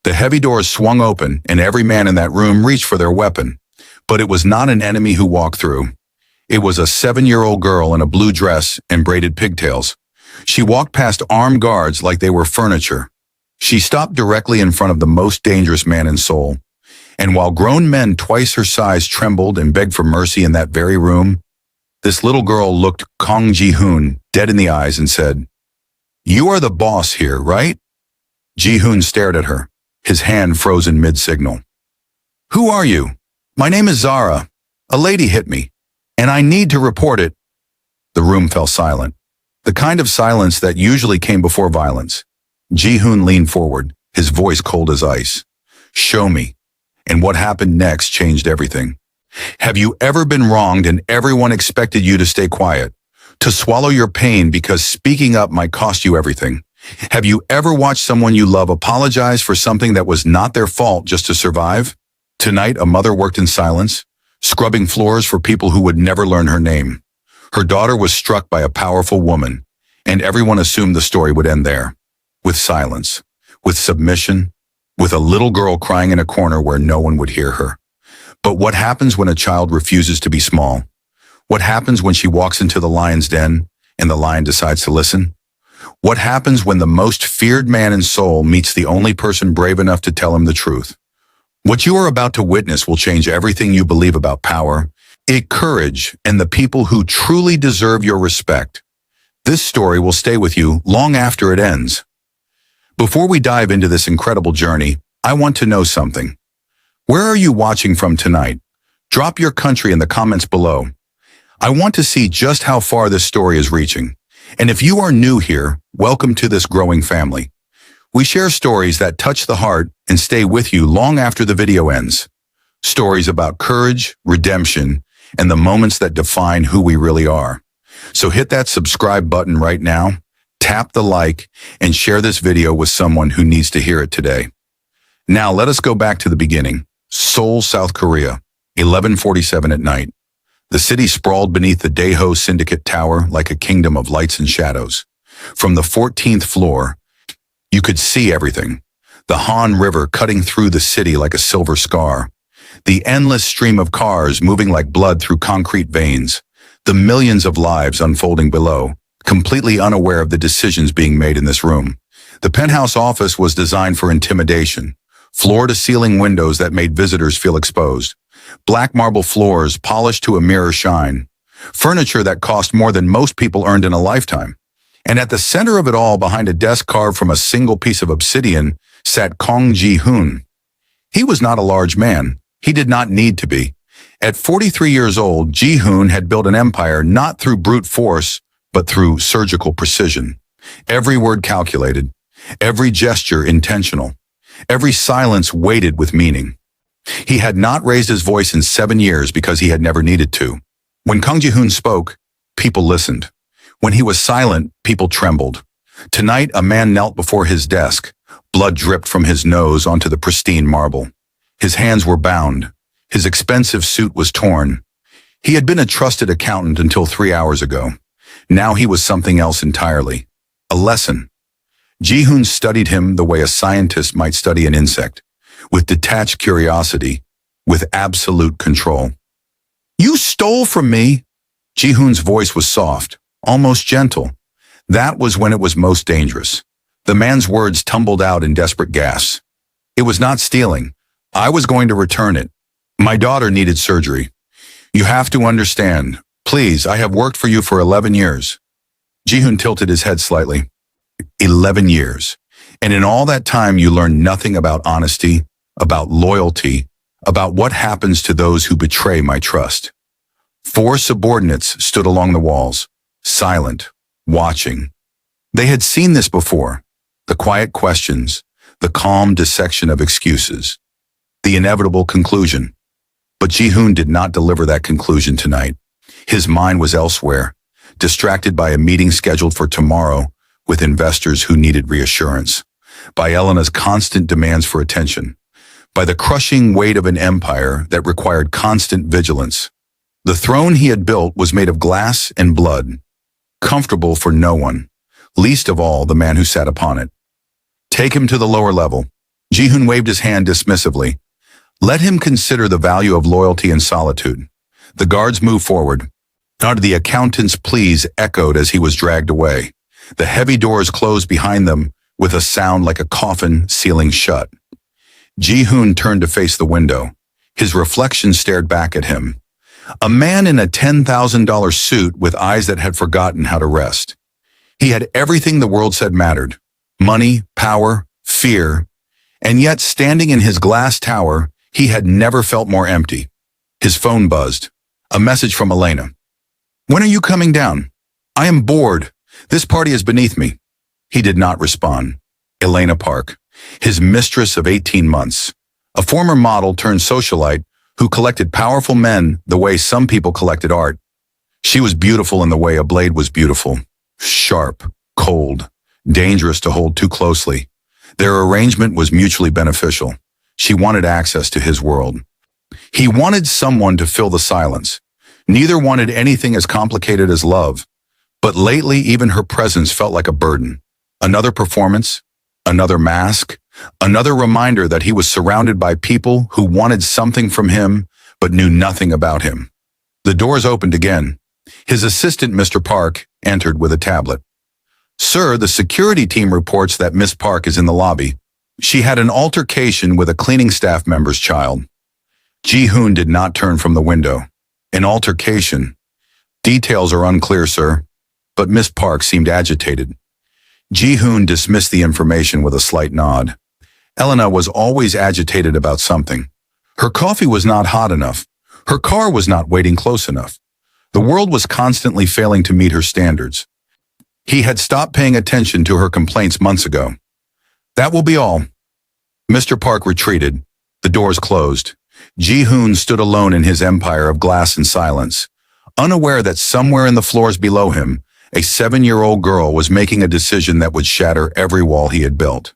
The heavy doors swung open, and every man in that room reached for their weapon. But it was not an enemy who walked through. It was a 7-year-old girl in a blue dress and braided pigtails. She walked past armed guards like they were furniture. She stopped directly in front of the most dangerous man in Seoul. And while grown men twice her size trembled and begged for mercy in that very room, this little girl looked Kang Ji-hoon dead in the eyes and said, "You are the boss here, right?" Ji-hoon stared at her, his hand frozen mid-signal. "Who are you?" "My name is Zara. A lady hit me, and I need to report it." The room fell silent, the kind of silence that usually came before violence. Ji-hoon leaned forward, his voice cold as ice. "Show me." And what happened next changed everything. Have you ever been wronged and everyone expected you to stay quiet, to swallow your pain because speaking up might cost you everything? Have you ever watched someone you love apologize for something that was not their fault just to survive? Tonight, a mother worked in silence, scrubbing floors for people who would never learn her name. Her daughter was struck by a powerful woman, and everyone assumed the story would end there. With silence, with submission, with a little girl crying in a corner where no one would hear her. But what happens when a child refuses to be small? What happens when she walks into the lion's den and the lion decides to listen? What happens when the most feared man in Seoul meets the only person brave enough to tell him the truth? What you are about to witness will change everything you believe about power, courage, and the people who truly deserve your respect. This story will stay with you long after it ends. Before we dive into this incredible journey, I want to know something. Where are you watching from tonight? Drop your country in the comments below. I want to see just how far this story is reaching. And if you are new here, welcome to this growing family. We share stories that touch the heart and stay with you long after the video ends. Stories about courage, redemption, and the moments that define who we really are. So hit that subscribe button right now, tap the like, and share this video with someone who needs to hear it today. Now let us go back to the beginning. Seoul, South Korea, 11:47 at night. The city sprawled beneath the Daeho Syndicate Tower like a kingdom of lights and shadows. From the 14th floor, you could see everything. The Han River cutting through the city like a silver scar. The endless stream of cars moving like blood through concrete veins. The millions of lives unfolding below, completely unaware of the decisions being made in this room. The penthouse office was designed for intimidation. Floor-to-ceiling windows that made visitors feel exposed. Black marble floors polished to a mirror shine. Furniture that cost more than most people earned in a lifetime. And at the center of it all, behind a desk carved from a single piece of obsidian, sat Kang Ji-hoon. He was not a large man. He did not need to be. At 43 years old, Ji-hoon had built an empire not through brute force, but through surgical precision. Every word calculated, every gesture intentional, every silence weighted with meaning. He had not raised his voice in 7 years because he had never needed to. When Kang Ji-hoon spoke, people listened. When he was silent, people trembled. Tonight, a man knelt before his desk. Blood dripped from his nose onto the pristine marble. His hands were bound. His expensive suit was torn. He had been a trusted accountant until 3 hours ago. Now he was something else entirely. A lesson. Ji-hoon studied him the way a scientist might study an insect, with detached curiosity, with absolute control. "You stole from me!" Ji-hoon's voice was soft, almost gentle. That was when it was most dangerous. The man's words tumbled out in desperate gasps. "It was not stealing. I was going to return it. My daughter needed surgery. You have to understand. Please, I have worked for you for 11 years. Ji-hoon tilted his head slightly. 11 years. And in all that time, you learned nothing about honesty, about loyalty, about what happens to those who betray my trust. 4 subordinates stood along the walls, silent, watching. They had seen this before. The quiet questions, the calm dissection of excuses, the inevitable conclusion. But Ji-hoon did not deliver that conclusion tonight. His mind was elsewhere, distracted by a meeting scheduled for tomorrow with investors who needed reassurance, by Elena's constant demands for attention, by the crushing weight of an empire that required constant vigilance. The throne he had built was made of glass and blood, comfortable for no one, least of all the man who sat upon it. Take him to the lower level, Ji-hoon waved his hand dismissively. Let him consider the value of loyalty and solitude. The guards moved forward. The accountant's pleas echoed as he was dragged away. The heavy doors closed behind them with a sound like a coffin sealing shut. Ji-hoon turned to face the window. His reflection stared back at him. A man in a $10,000 suit with eyes that had forgotten how to rest. He had everything the world said mattered. Money, power, fear. And yet, standing in his glass tower, he had never felt more empty. His phone buzzed. A message from Elena. When are you coming down? I am bored. This party is beneath me. He did not respond. Elena Park, his mistress of 18 months. A former model turned socialite who collected powerful men the way some people collected art. She was beautiful in the way a blade was beautiful. Sharp, cold, dangerous to hold too closely. Their arrangement was mutually beneficial. She wanted access to his world. He wanted someone to fill the silence. Neither wanted anything as complicated as love. But lately, even her presence felt like a burden. Another performance, another mask, another reminder that he was surrounded by people who wanted something from him but knew nothing about him. The doors opened again. His assistant, Mr. Park, entered with a tablet. Sir, the security team reports that Miss Park is in the lobby. She had an altercation with a cleaning staff member's child. Ji-hoon did not turn from the window. An altercation. Details are unclear, sir, but Miss Park seemed agitated. Ji-hoon dismissed the information with a slight nod. Elena was always agitated about something. Her coffee was not hot enough. Her car was not waiting close enough. The world was constantly failing to meet her standards. He had stopped paying attention to her complaints months ago. That will be all. Mr. Park retreated. The doors closed. Ji-hoon stood alone in his empire of glass and silence, unaware that somewhere in the floors below him, a 7-year-old girl was making a decision that would shatter every wall he had built.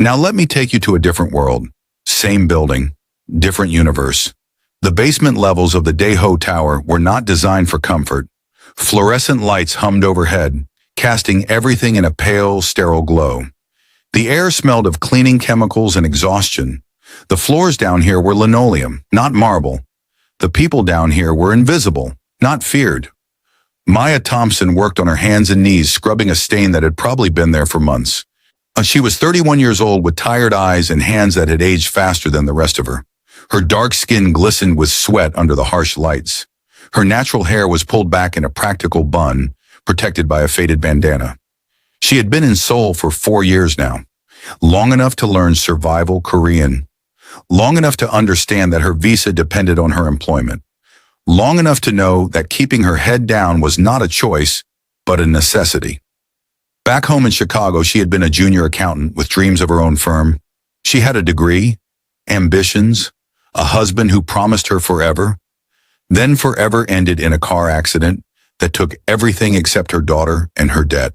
Now let me take you to a different world. Same building, different universe. The basement levels of the Daeho Tower were not designed for comfort. Fluorescent lights hummed overhead, casting everything in a pale, sterile glow. The air smelled of cleaning chemicals and exhaustion. The floors down here were linoleum, not marble. The people down here were invisible, not feared. Maya Thompson worked on her hands and knees, scrubbing a stain that had probably been there for months. She was 31 years old with tired eyes and hands that had aged faster than the rest of her. Her dark skin glistened with sweat under the harsh lights. Her natural hair was pulled back in a practical bun, protected by a faded bandana. She had been in Seoul for 4 years now, long enough to learn survival Korean, long enough to understand that her visa depended on her employment, long enough to know that keeping her head down was not a choice, but a necessity. Back home in Chicago, she had been a junior accountant with dreams of her own firm. She had a degree, ambitions, a husband who promised her forever. Then forever ended in a car accident that took everything except her daughter and her debt.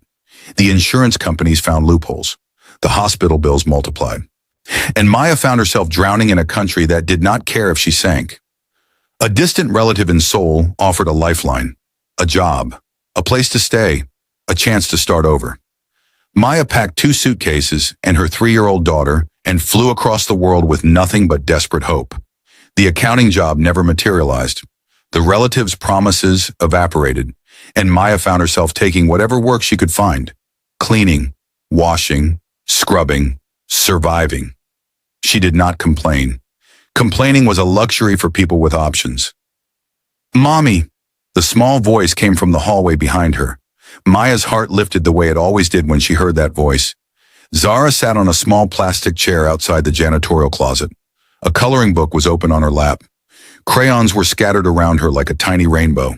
The insurance companies found loopholes. The hospital bills multiplied. And Maya found herself drowning in a country that did not care if she sank. A distant relative in Seoul offered a lifeline, a job, a place to stay, a chance to start over. Maya packed 2 suitcases and her 3-year-old daughter and flew across the world with nothing but desperate hope. The accounting job never materialized. The relative's promises evaporated, and Maya found herself taking whatever work she could find. Cleaning, washing, scrubbing, surviving. She did not complain. Complaining was a luxury for people with options. Mommy! The small voice came from the hallway behind her. Maya's heart lifted the way it always did when she heard that voice. Zara sat on a small plastic chair outside the janitorial closet. A coloring book was open on her lap. Crayons were scattered around her like a tiny rainbow.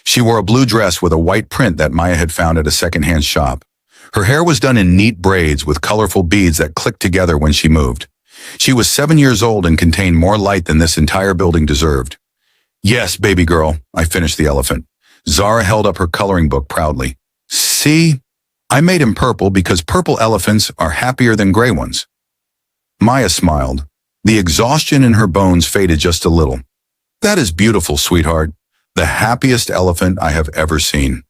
She wore a blue dress with a white print that Maya had found at a secondhand shop. Her hair was done in neat braids with colorful beads that clicked together when she moved. She was 7 years old and contained more light than this entire building deserved. Yes, baby girl, I finished the elephant. Zara held up her coloring book proudly. See? I made him purple because purple elephants are happier than gray ones. Maya smiled. The exhaustion in her bones faded just a little. That is beautiful, sweetheart. The happiest elephant I have ever seen.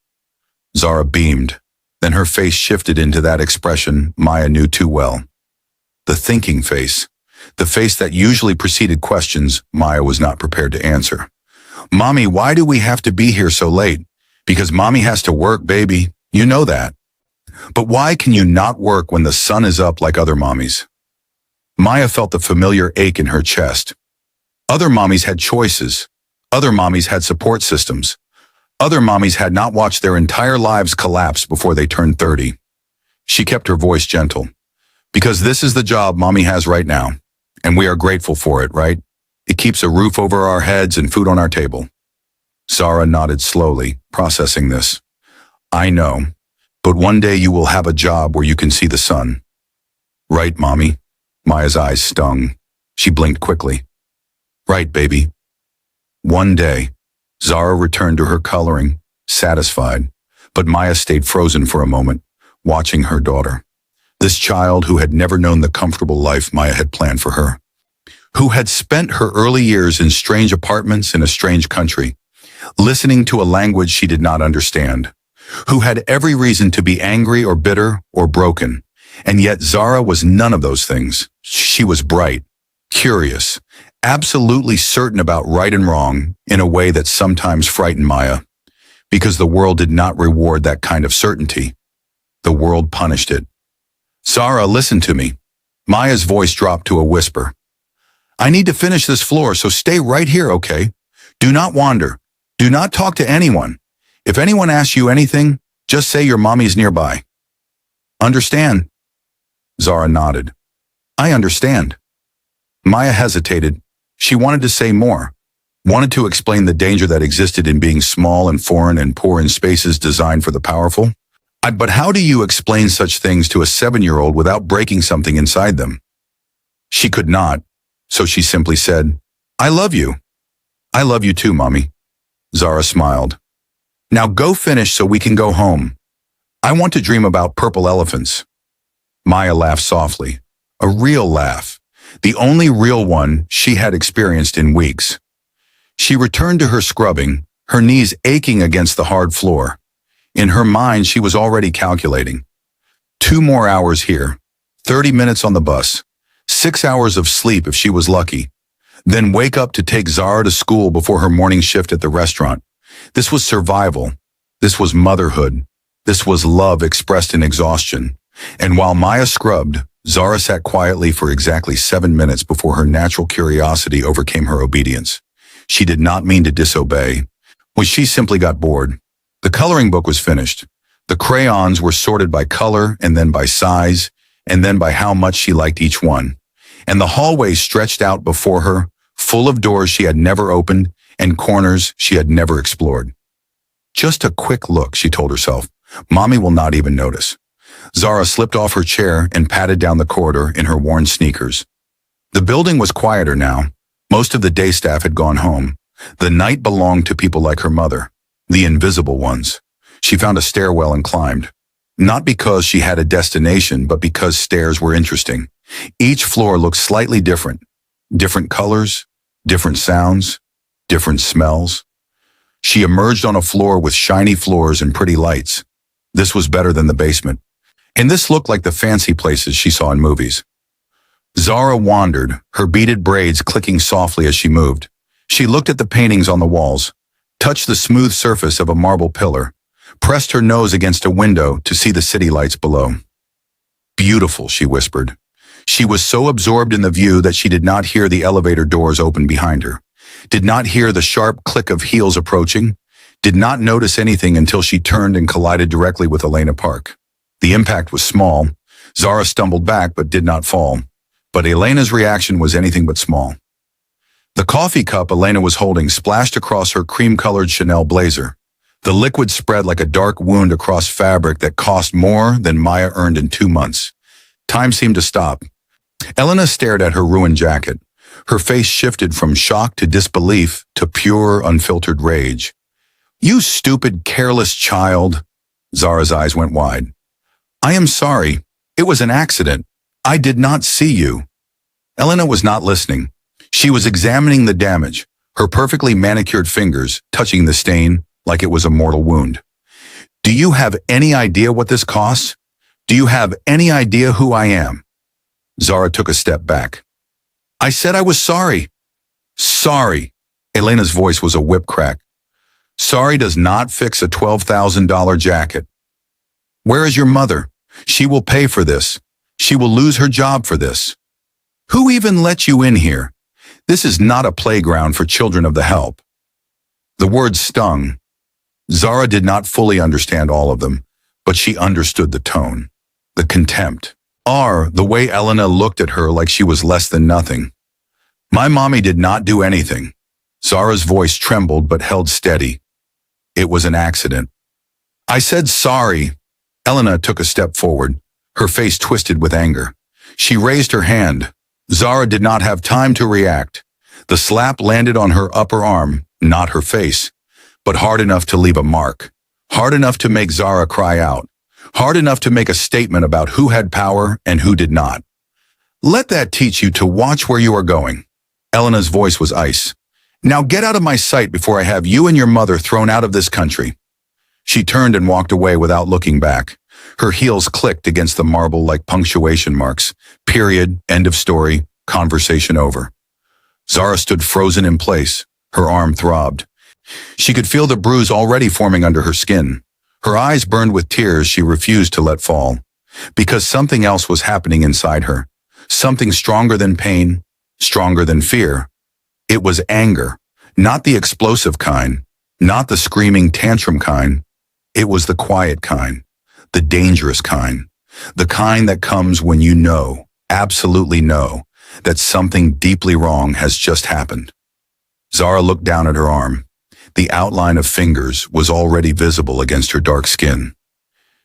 Zara beamed. Then her face shifted into that expression Maya knew too well. The thinking face. The face that usually preceded questions Maya was not prepared to answer. Mommy, why do we have to be here so late? Because mommy has to work, baby. You know that. But why can you not work when the sun is up like other mommies? Maya felt the familiar ache in her chest. Other mommies had choices. Other mommies had support systems. Other mommies had not watched their entire lives collapse before they turned 30. She kept her voice gentle. Because this is the job mommy has right now, and we are grateful for it, right? It keeps a roof over our heads and food on our table. Zara nodded slowly, processing this. I know, but one day you will have a job where you can see the sun. Right, mommy? Maya's eyes stung. She blinked quickly. Right, baby. One day, Zara returned to her coloring, satisfied, but Maya stayed frozen for a moment, watching her daughter. This child who had never known the comfortable life Maya had planned for her, who had spent her early years in strange apartments in a strange country, listening to a language she did not understand, who had every reason to be angry or bitter or broken. And yet Zara was none of those things. She was bright, curious, absolutely certain about right and wrong in a way that sometimes frightened Maya, because the world did not reward that kind of certainty. The world punished it. Zara, listen to me. Maya's voice dropped to a whisper. I need to finish this floor, so stay right here, okay? Do not wander. Do not talk to anyone. If anyone asks you anything, just say your mommy's nearby. Understand? Zara nodded. I understand. Maya hesitated. She wanted to say more, wanted to explain the danger that existed in being small and foreign and poor in spaces designed for the powerful. But how do you explain such things to a 7-year-old without breaking something inside them? She could not, so she simply said, I love you. I love you too, mommy. Zara smiled. Now go finish so we can go home. I want to dream about purple elephants. Maya laughed softly, a real laugh, the only real one she had experienced in weeks. She returned to her scrubbing, her knees aching against the hard floor. In her mind, she was already calculating. 2 more hours here, 30 minutes on the bus, 6 hours of sleep if she was lucky, then wake up to take Zara to school before her morning shift at the restaurant. This was survival. This was motherhood. This was love expressed in exhaustion. And while Maya scrubbed, Zara sat quietly for exactly 7 minutes before her natural curiosity overcame her obedience. She did not mean to disobey. She simply got bored. The coloring book was finished. The crayons were sorted by color and then by size and then by how much she liked each one. And the hallway stretched out before her, full of doors she had never opened and corners she had never explored. Just a quick look, she told herself. Mommy will not even notice. Zara slipped off her chair and padded down the corridor in her worn sneakers. The building was quieter now. Most of the day staff had gone home. The night belonged to people like her mother, the invisible ones. She found a stairwell and climbed. Not because she had a destination, but because stairs were interesting. Each floor looked slightly different. Different colors, different sounds, different smells. She emerged on a floor with shiny floors and pretty lights. This was better than the basement. And this looked like the fancy places she saw in movies. Zara wandered, her beaded braids clicking softly as she moved. She looked at the paintings on the walls, touched the smooth surface of a marble pillar, pressed her nose against a window to see the city lights below. Beautiful, she whispered. She was so absorbed in the view that she did not hear the elevator doors open behind her, did not hear the sharp click of heels approaching, did not notice anything until she turned and collided directly with Elena Park. The impact was small. Zara stumbled back but did not fall. But Elena's reaction was anything but small. The coffee cup Elena was holding splashed across her cream-colored Chanel blazer. The liquid spread like a dark wound across fabric that cost more than Maya earned in 2 months. Time seemed to stop. Elena stared at her ruined jacket. Her face shifted from shock to disbelief to pure, unfiltered rage. You stupid, careless child. Zara's eyes went wide. I am sorry. It was an accident. I did not see you. Elena was not listening. She was examining the damage, her perfectly manicured fingers touching the stain like it was a mortal wound. Do you have any idea what this costs? Do you have any idea who I am? Zara took a step back. I said I was sorry. Sorry. Elena's voice was a whip crack. Sorry does not fix a $12,000 jacket. Where is your mother? She will pay for this. She will lose her job for this. Who even let you in here? This is not a playground for children of the help. The words stung. Zara did not fully understand all of them, but she understood the tone, the contempt, the way Elena looked at her like she was less than nothing. My mommy did not do anything. Zara's voice trembled but held steady. It was an accident. I said sorry. Elena took a step forward, her face twisted with anger. She raised her hand. Zara did not have time to react. The slap landed on her upper arm, not her face, but hard enough to leave a mark, hard enough to make Zara cry out, hard enough to make a statement about who had power and who did not. Let that teach you to watch where you are going. Elena's voice was ice. Now get out of my sight before I have you and your mother thrown out of this country. She turned and walked away without looking back. Her heels clicked against the marble like punctuation marks. Period, end of story, conversation over. Zara stood frozen in place. Her arm throbbed. She could feel the bruise already forming under her skin. Her eyes burned with tears she refused to let fall. Because something else was happening inside her. Something stronger than pain, stronger than fear. It was anger, not the explosive kind, not the screaming tantrum kind. It was the quiet kind, the dangerous kind, the kind that comes when you know, absolutely know, that something deeply wrong has just happened. Zara looked down at her arm. The outline of fingers was already visible against her dark skin.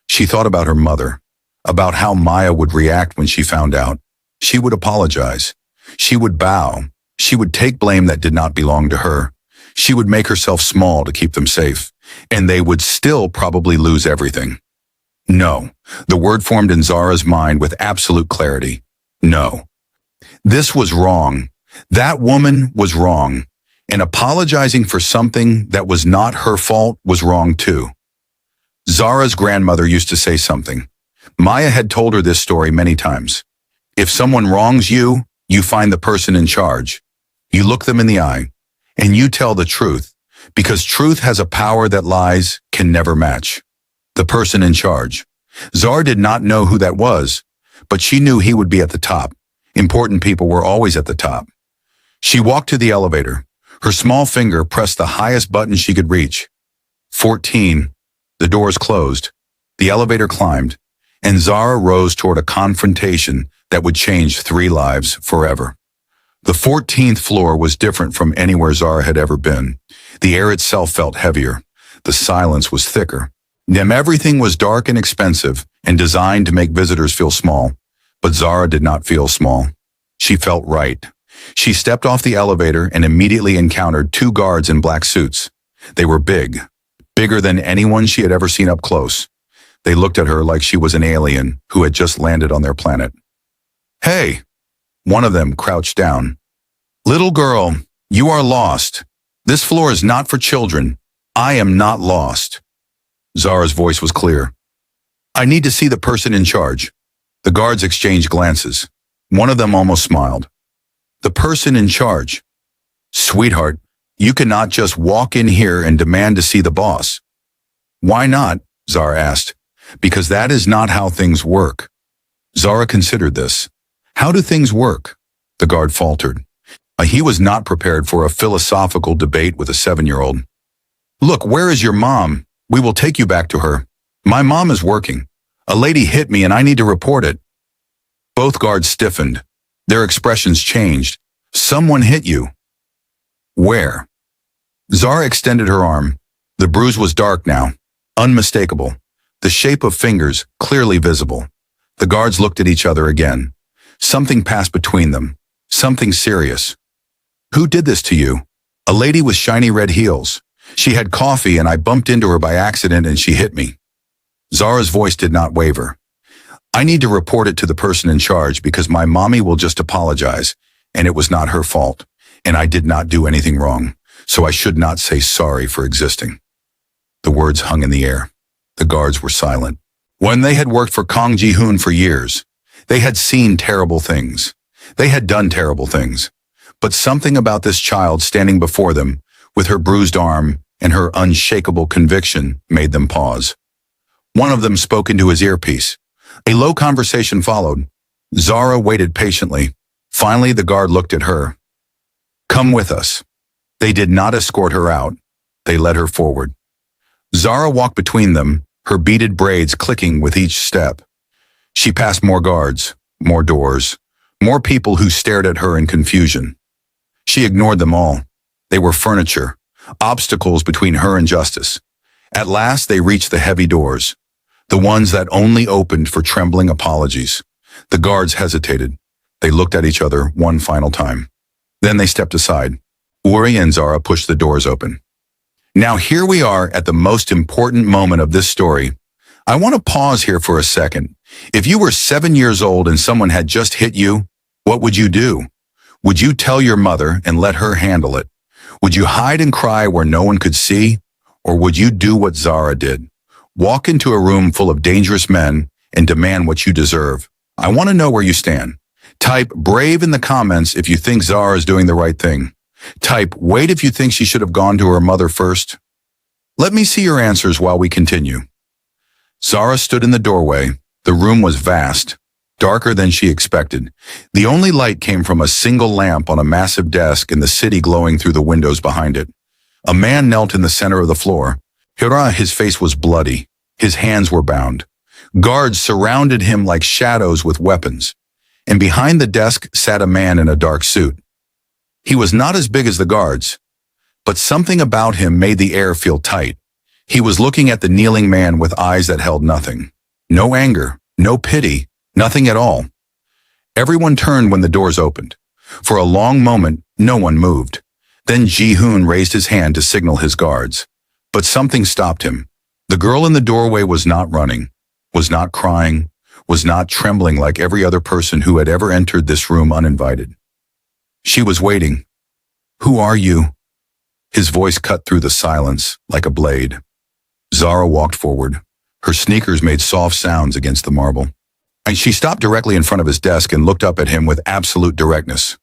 She thought about her mother, about how Maya would react when she found out. She would apologize. She would bow. She would take blame that did not belong to her. She would make herself small to keep them safe, and they would still probably lose everything. No, the word formed in Zara's mind with absolute clarity. No. This was wrong. That woman was wrong, and apologizing for something that was not her fault was wrong too. Zara's grandmother used to say something. Maya had told her this story many times. If someone wrongs you, you find the person in charge. You look them in the eye, and you tell the truth, because truth has a power that lies can never match. The person in charge. Zara did not know who that was, but she knew he would be at the top. Important people were always at the top. She walked to the elevator. Her small finger pressed the highest button she could reach. 14. The doors closed. The elevator climbed, and Zara rose toward a confrontation that would change 3 lives forever. The 14th floor was different from anywhere Zara had ever been. The air itself felt heavier. The silence was thicker. Everything was dark and expensive and designed to make visitors feel small. But Zara did not feel small. She felt right. She stepped off the elevator and immediately encountered 2 guards in black suits. They were big, bigger than anyone she had ever seen up close. They looked at her like she was an alien who had just landed on their planet. Hey! One of them crouched down. Little girl, you are lost. This floor is not for children. I am not lost. Zara's voice was clear. I need to see the person in charge. The guards exchanged glances. One of them almost smiled. The person in charge. Sweetheart, you cannot just walk in here and demand to see the boss. Why not? Zara asked. Because that is not how things work. Zara considered this. How do things work? The guard faltered. He was not prepared for a philosophical debate with a 7-year-old. Look, where is your mom? We will take you back to her. My mom is working. A lady hit me and I need to report it. Both guards stiffened. Their expressions changed. Someone hit you. Where? Zara extended her arm. The bruise was dark now, unmistakable. The shape of fingers clearly visible. The guards looked at each other again. Something passed between them. Something serious. Who did this to you? A lady with shiny red heels. She had coffee and I bumped into her by accident and she hit me. Zara's voice did not waver. I need to report it to the person in charge because my mommy will just apologize, and it was not her fault, and I did not do anything wrong, so I should not say sorry for existing. The words hung in the air. The guards were silent. When they had worked for Kang Ji-hoon for years, They had seen terrible things. They had done terrible things. But something about this child standing before them, with her bruised arm and her unshakable conviction, made them pause. One of them spoke into his earpiece. A low conversation followed. Zara waited patiently. Finally, the guard looked at her. "Come with us." They did not escort her out. They led her forward. Zara walked between them, her beaded braids clicking with each step. She passed more guards, more doors, more people who stared at her in confusion. She ignored them all. They were furniture, obstacles between her and justice. At last, they reached the heavy doors, the ones that only opened for trembling apologies. The guards hesitated. They looked at each other one final time. Then they stepped aside. Uri and Zara pushed the doors open. Now here we are at the most important moment of this story. I want to pause here for a second. If you were 7 years old and someone had just hit you, what would you do? Would you tell your mother and let her handle it? Would you hide and cry where no one could see? Or would you do what Zara did? Walk into a room full of dangerous men and demand what you deserve. I want to know where you stand. Type brave in the comments if you think Zara is doing the right thing. Type wait if you think she should have gone to her mother first. Let me see your answers while we continue. Zara stood in the doorway. The room was vast, darker than she expected. The only light came from a single lamp on a massive desk and the city glowing through the windows behind it. A man knelt in the center of the floor. His face was bloody. His hands were bound. Guards surrounded him like shadows with weapons. And behind the desk sat a man in a dark suit. He was not as big as the guards, but something about him made the air feel tight. He was looking at the kneeling man with eyes that held nothing. No anger, no pity, nothing at all. Everyone turned when the doors opened. For a long moment, no one moved. Then Ji-hoon raised his hand to signal his guards. But something stopped him. The girl in the doorway was not running, was not crying, was not trembling like every other person who had ever entered this room uninvited. She was waiting. "Who are you?" His voice cut through the silence like a blade. Zara walked forward. Her sneakers made soft sounds against the marble. And she stopped directly in front of his desk and looked up at him with absolute directness.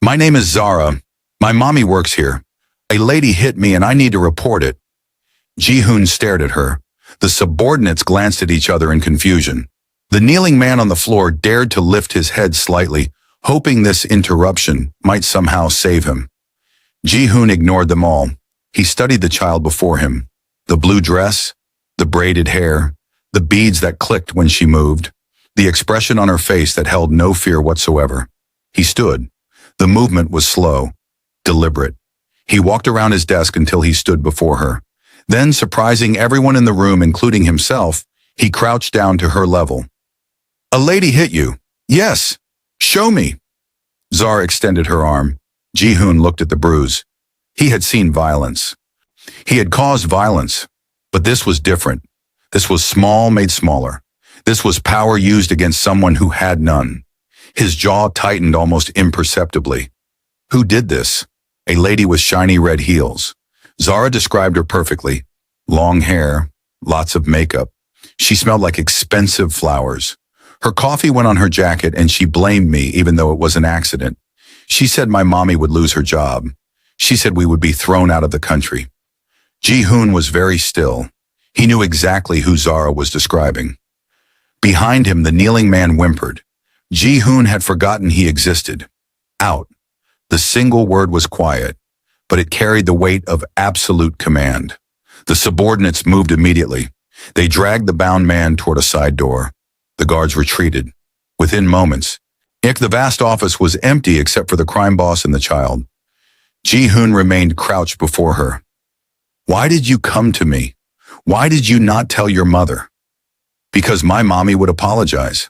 "My name is Zara. My mommy works here. A lady hit me and I need to report it." Ji-hoon stared at her. The subordinates glanced at each other in confusion. The kneeling man on the floor dared to lift his head slightly, hoping this interruption might somehow save him. Ji-hoon ignored them all. He studied the child before him. The blue dress, the braided hair, the beads that clicked when she moved, the expression on her face that held no fear whatsoever. He stood. The movement was slow, deliberate. He walked around his desk until he stood before her. Then, surprising everyone in the room, including himself, he crouched down to her level. "A lady hit you." "Yes. Show me." Zara extended her arm. Ji-hoon looked at the bruise. He had seen violence. He had caused violence. But this was different. This was small made smaller. This was power used against someone who had none. His jaw tightened almost imperceptibly. Who did this? A lady with shiny red heels. Zara described her perfectly. Long hair, lots of makeup. She smelled like expensive flowers. Her coffee went on her jacket and she blamed me even though it was an accident. She said my mommy would lose her job. She said we would be thrown out of the country. Ji-hoon was very still. He knew exactly who Zara was describing. Behind him, the kneeling man whimpered. Ji-hoon had forgotten he existed. Out. The single word was quiet, but it carried the weight of absolute command. The subordinates moved immediately. They dragged the bound man toward a side door. The guards retreated. Within moments, the vast office was empty except for the crime boss and the child. Ji-hoon remained crouched before her. "Why did you come to me? Why did you not tell your mother?" "Because my mommy would apologize."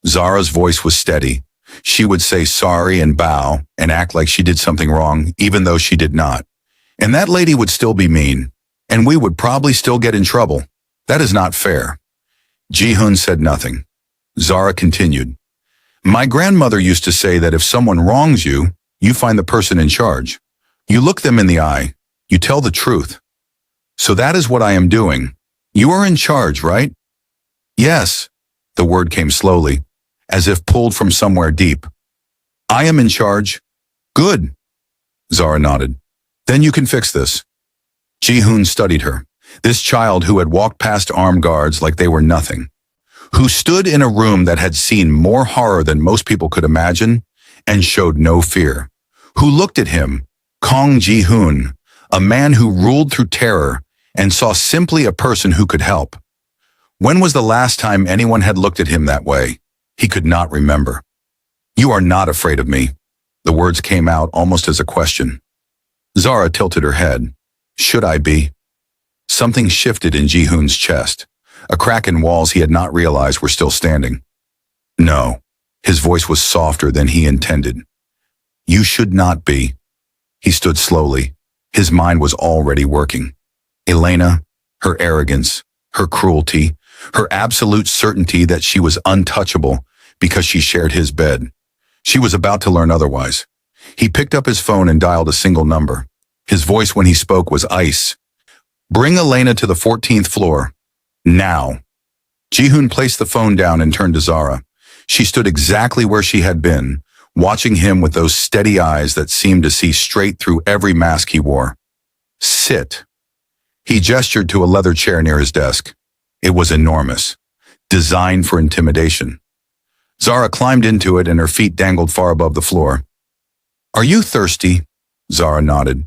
Zara's voice was steady. She would say sorry and bow and act like she did something wrong, even though she did not. And that lady would still be mean, and we would probably still get in trouble. That is not fair. Ji-hoon said nothing. Zara continued. My grandmother used to say that if someone wrongs you, you find the person in charge. You look them in the eye. You tell the truth. So that is what I am doing. You are in charge, right? Yes. The word came slowly, as if pulled from somewhere deep. I am in charge. Good, Zara nodded. Then you can fix this. Ji-hoon studied her, this child who had walked past armed guards like they were nothing, who stood in a room that had seen more horror than most people could imagine and showed no fear, who looked at him, Kong Ji-hoon, a man who ruled through terror and saw simply a person who could help. When was the last time anyone had looked at him that way? He could not remember. You are not afraid of me. The words came out almost as a question. Zara tilted her head. Should I be? Something shifted in Ji-hoon's chest, a crack in walls he had not realized were still standing. No, his voice was softer than he intended. You should not be. He stood slowly. His mind was already working. Elena, her arrogance, her cruelty, her absolute certainty that she was untouchable because she shared his bed. She was about to learn otherwise. He picked up his phone and dialed a single number. His voice when he spoke was ice. Bring Elena to the 14th floor. Now. Ji-hoon placed the phone down and turned to Zara. She stood exactly where she had been, watching him with those steady eyes that seemed to see straight through every mask he wore. Sit. He gestured to a leather chair near his desk. It was enormous, designed for intimidation. Zara climbed into it and her feet dangled far above the floor. Are you thirsty? Zara nodded.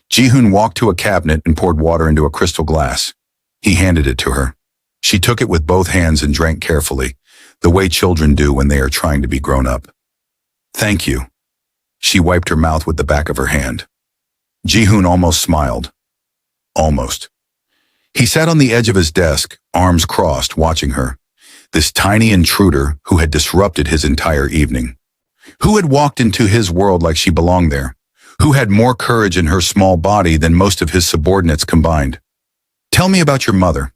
Ji-hoon walked to a cabinet and poured water into a crystal glass. He handed it to her. She took it with both hands and drank carefully, the way children do when they are trying to be grown up. Thank you. She wiped her mouth with the back of her hand. Ji-hoon almost smiled. Almost. He sat on the edge of his desk, arms crossed, watching her. This tiny intruder who had disrupted his entire evening. Who had walked into his world like she belonged there? Who had more courage in her small body than most of his subordinates combined? Tell me about your mother.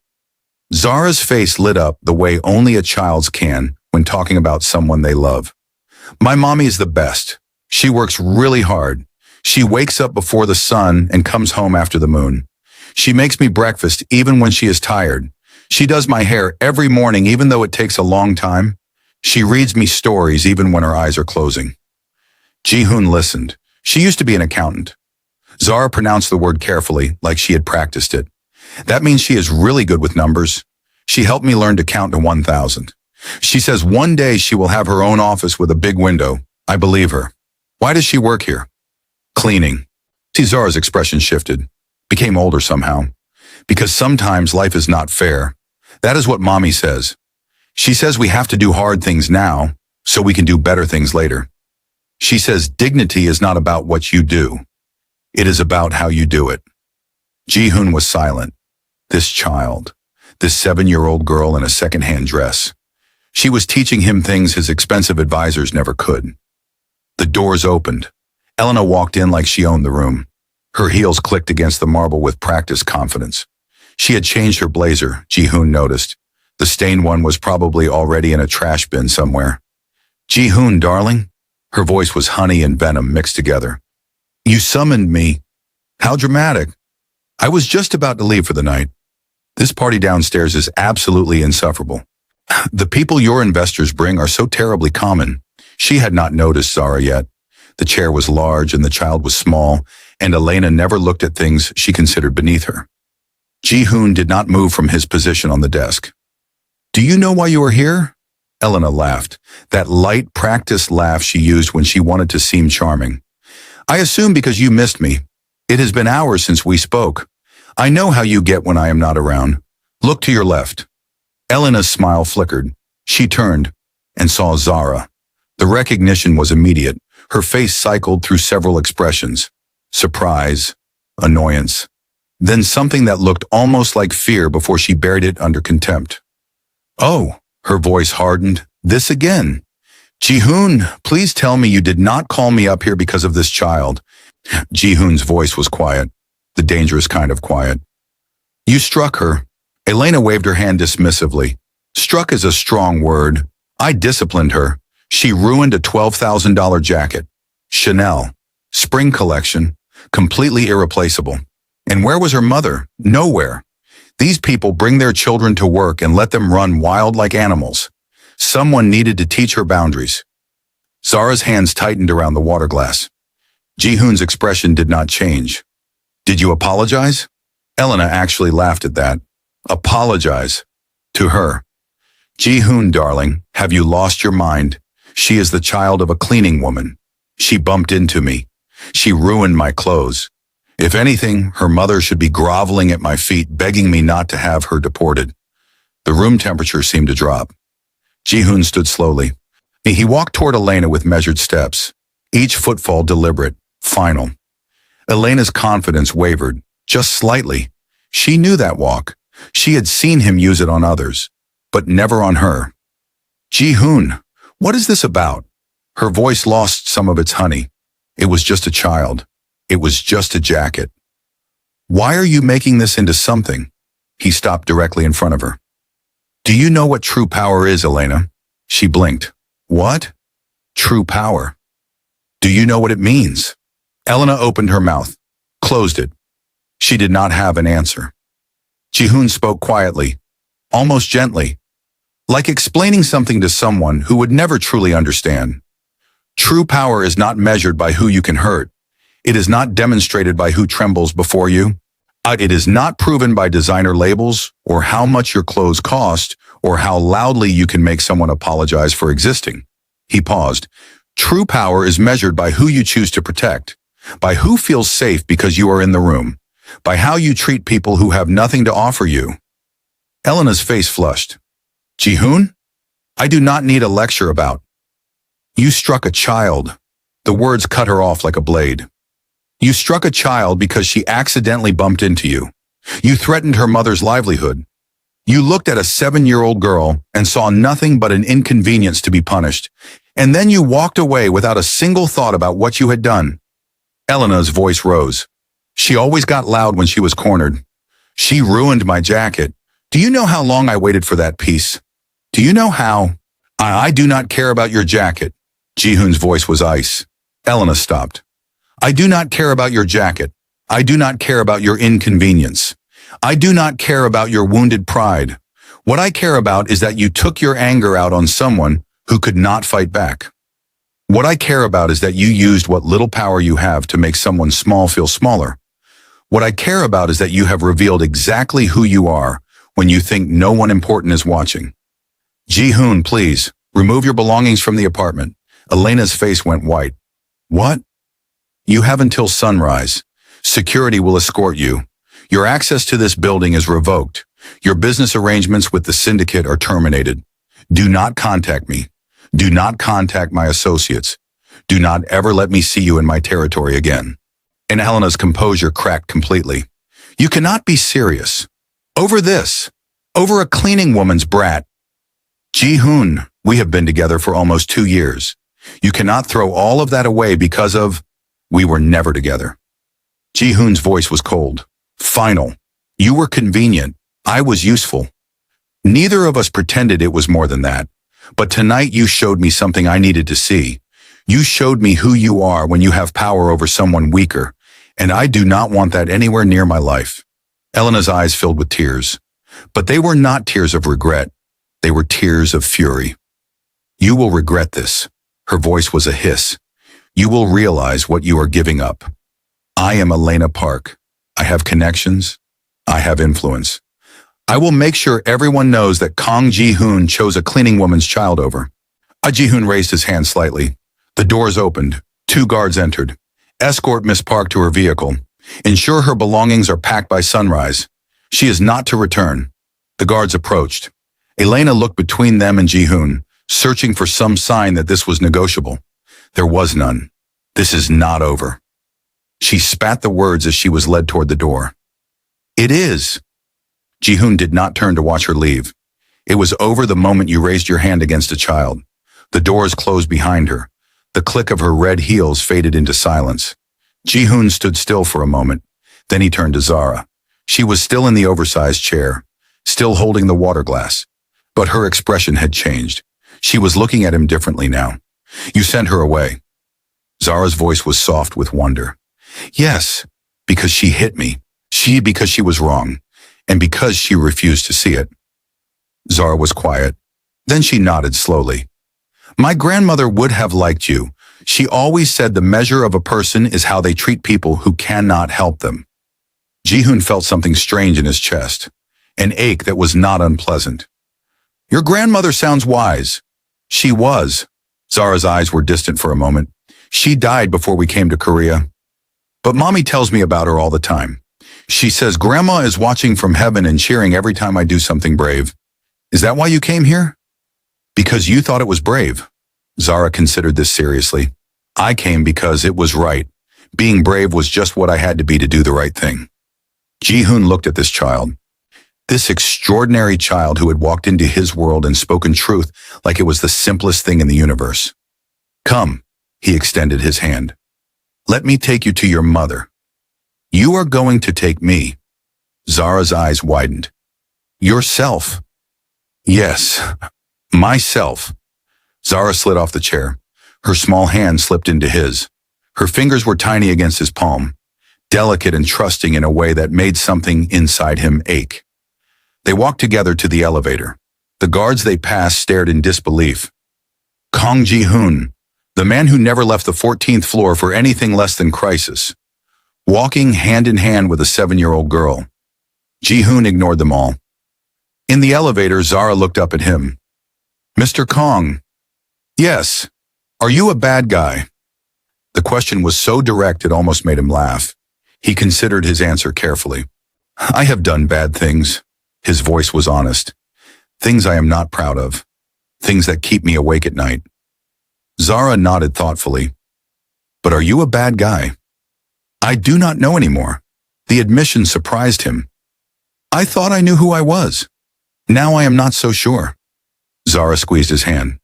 Zara's face lit up the way only a child's can when talking about someone they love. My mommy is the best. She works really hard. She wakes up before the sun and comes home after the moon. She makes me breakfast even when she is tired. She does my hair every morning even though it takes a long time. She reads me stories even when her eyes are closing. Ji-hoon listened. She used to be an accountant. Zara pronounced the word carefully, like she had practiced it. That means she is really good with numbers. She helped me learn to count to 1,000. She says one day she will have her own office with a big window. I believe her. Why does she work here? Cleaning. See, Zara's expression shifted, became older somehow. Because sometimes life is not fair. That is what mommy says. She says we have to do hard things now so we can do better things later. She says dignity is not about what you do. It is about how you do it. Ji-hoon was silent. This child, this 7-year-old girl in a second-hand dress. She was teaching him things his expensive advisors never could. The doors opened. Elena walked in like she owned the room. Her heels clicked against the marble with practiced confidence. She had changed her blazer, Ji-hoon noticed. The stained one was probably already in a trash bin somewhere. Ji-hoon, darling? Her voice was honey and venom mixed together. You summoned me. How dramatic. I was just about to leave for the night. This party downstairs is absolutely insufferable. The people your investors bring are so terribly common. She had not noticed Zara yet. The chair was large and the child was small, and Elena never looked at things she considered beneath her. Ji-hoon did not move from his position on the desk. Do you know why you are here? Elena laughed, that light, practiced laugh she used when she wanted to seem charming. I assume because you missed me. It has been hours since we spoke. I know how you get when I am not around. Look to your left. Elena's smile flickered. She turned and saw Zara. The recognition was immediate. Her face cycled through several expressions. Surprise, annoyance, then something that looked almost like fear before she buried it under contempt. Oh, her voice hardened. This again. Ji-hoon, please tell me you did not call me up here because of this child. Ji-hoon's voice was quiet, the dangerous kind of quiet. You struck her. Elena waved her hand dismissively. Struck is a strong word. I disciplined her. She ruined a $12,000 jacket. Chanel. Spring collection. Completely irreplaceable. And where was her mother? Nowhere. These people bring their children to work and let them run wild like animals. Someone needed to teach her boundaries. Zara's hands tightened around the water glass. Ji-hoon's expression did not change. Did you apologize? Elena actually laughed at that. Apologize. To her. Ji-hoon, darling, have you lost your mind? She is the child of a cleaning woman. She bumped into me. She ruined my clothes. If anything, her mother should be groveling at my feet, begging me not to have her deported. The room temperature seemed to drop. Ji-hoon stood slowly. He walked toward Elena with measured steps, each footfall deliberate, final. Elena's confidence wavered, just slightly. She knew that walk. She had seen him use it on others, but never on her. Ji-hoon, what is this about? Her voice lost some of its honey. It was just a child. It was just a jacket. Why are you making this into something? He stopped directly in front of her. Do you know what true power is, Elena? She blinked. What? True power. Do you know what it means? Elena opened her mouth, closed it. She did not have an answer. Ji-hoon spoke quietly, almost gently, like explaining something to someone who would never truly understand. True power is not measured by who you can hurt. It is not demonstrated by who trembles before you. It is not proven by designer labels or how much your clothes cost or how loudly you can make someone apologize for existing. He paused. True power is measured by who you choose to protect, by who feels safe because you are in the room, by how you treat people who have nothing to offer you. Elena's face flushed. Ji-hoon? I do not need a lecture about. You struck a child. The words cut her off like a blade. You struck a child because she accidentally bumped into you. You threatened her mother's livelihood. You looked at a 7-year-old girl and saw nothing but an inconvenience to be punished, and then you walked away without a single thought about what you had done. Elena's voice rose. She always got loud when she was cornered. She ruined my jacket. Do you know how long I waited for that piece? Do you know how? I do not care about your jacket. Ji-hoon's voice was ice. Elena stopped. I do not care about your jacket. I do not care about your inconvenience. I do not care about your wounded pride. What I care about is that you took your anger out on someone who could not fight back. What I care about is that you used what little power you have to make someone small feel smaller. What I care about is that you have revealed exactly who you are when you think no one important is watching. Ji-hoon, please, remove your belongings from the apartment. Elena's face went white. What? You have until sunrise. Security will escort you. Your access to this building is revoked. Your business arrangements with the syndicate are terminated. Do not contact me. Do not contact my associates. Do not ever let me see you in my territory again. And Elena's composure cracked completely. You cannot be serious. Over this. Over a cleaning woman's brat. Ji-hoon, we have been together for almost 2 years. You cannot throw all of that away because of... We were never together. Ji-hoon's voice was cold. Final. You were convenient. I was useful. Neither of us pretended it was more than that. But tonight you showed me something I needed to see. You showed me who you are when you have power over someone weaker, and I do not want that anywhere near my life. Elena's eyes filled with tears. But they were not tears of regret. They were tears of fury. You will regret this. Her voice was a hiss. You will realize what you are giving up. I am Elena Park. I have connections. I have influence. I will make sure everyone knows that Kang Ji-hoon chose a cleaning woman's child over. Ji-hoon raised his hand slightly. The doors opened. 2 guards entered. Escort Miss Park to her vehicle. Ensure her belongings are packed by sunrise. She is not to return. The guards approached. Elena looked between them and Ji-hoon, searching for some sign that this was negotiable. There was none. This is not over. She spat the words as she was led toward the door. It is. Ji-hoon did not turn to watch her leave. It was over the moment you raised your hand against a child. The doors closed behind her. The click of her red heels faded into silence. Ji-hoon stood still for a moment. Then he turned to Zara. She was still in the oversized chair, still holding the water glass. But her expression had changed. She was looking at him differently now. You sent her away. Zara's voice was soft with wonder. Yes, because she hit me. Because she was wrong. And because she refused to see it. Zara was quiet. Then she nodded slowly. My grandmother would have liked you. She always said the measure of a person is how they treat people who cannot help them. Ji-hoon felt something strange in his chest, an ache that was not unpleasant. Your grandmother sounds wise. She was. Zara's eyes were distant for a moment. She died before we came to Korea. But Mommy tells me about her all the time. She says Grandma is watching from heaven and cheering every time I do something brave. Is that why you came here? Because you thought it was brave. Zara considered this seriously. I came because it was right. Being brave was just what I had to be to do the right thing. Ji-hoon looked at this child. This extraordinary child who had walked into his world and spoken truth like it was the simplest thing in the universe. Come, he extended his hand. Let me take you to your mother. You are going to take me. Zara's eyes widened. Yourself? Yes, myself. Zara slid off the chair. Her small hand slipped into his. Her fingers were tiny against his palm, delicate and trusting in a way that made something inside him ache. They walked together to the elevator. The guards they passed stared in disbelief. Kang Ji-hoon, the man who never left the 14th floor for anything less than crisis, walking hand in hand with a 7-year-old girl. Ji-hoon ignored them all. In the elevator, Zara looked up at him. Mr. Kang. Yes. Are you a bad guy? The question was so direct it almost made him laugh. He considered his answer carefully. I have done bad things. His voice was honest. Things I am not proud of. Things that keep me awake at night. Zara nodded thoughtfully. But are you a bad guy? I do not know anymore. The admission surprised him. I thought I knew who I was. Now I am not so sure. Zara squeezed his hand.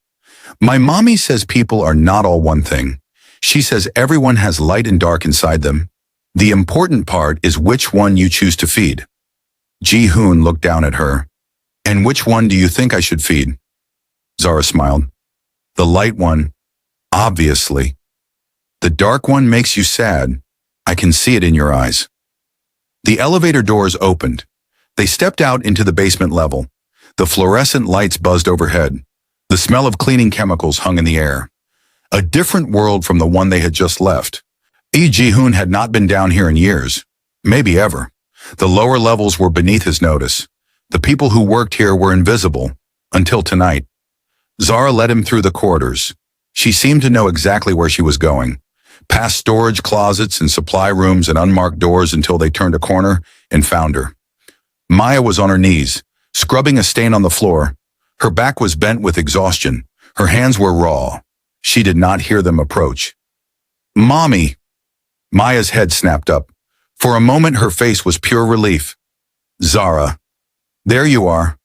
My mommy says people are not all one thing. She says everyone has light and dark inside them. The important part is which one you choose to feed. Ji-hoon looked down at her. And which one do you think I should feed? Zara smiled. The light one, obviously. The dark one makes you sad. I can see it in your eyes. The elevator doors opened. They stepped out into the basement level. The fluorescent lights buzzed overhead. The smell of cleaning chemicals hung in the air. A different world from the one they had just left. Ji-hoon had not been down here in years, maybe ever. The lower levels were beneath his notice. The people who worked here were invisible, until tonight. Zara led him through the corridors. She seemed to know exactly where she was going, past storage closets and supply rooms and unmarked doors until they turned a corner and found her. Maya was on her knees, scrubbing a stain on the floor. Her back was bent with exhaustion. Her hands were raw. She did not hear them approach. Mommy! Maya's head snapped up. For a moment, her face was pure relief. Zara. There you are.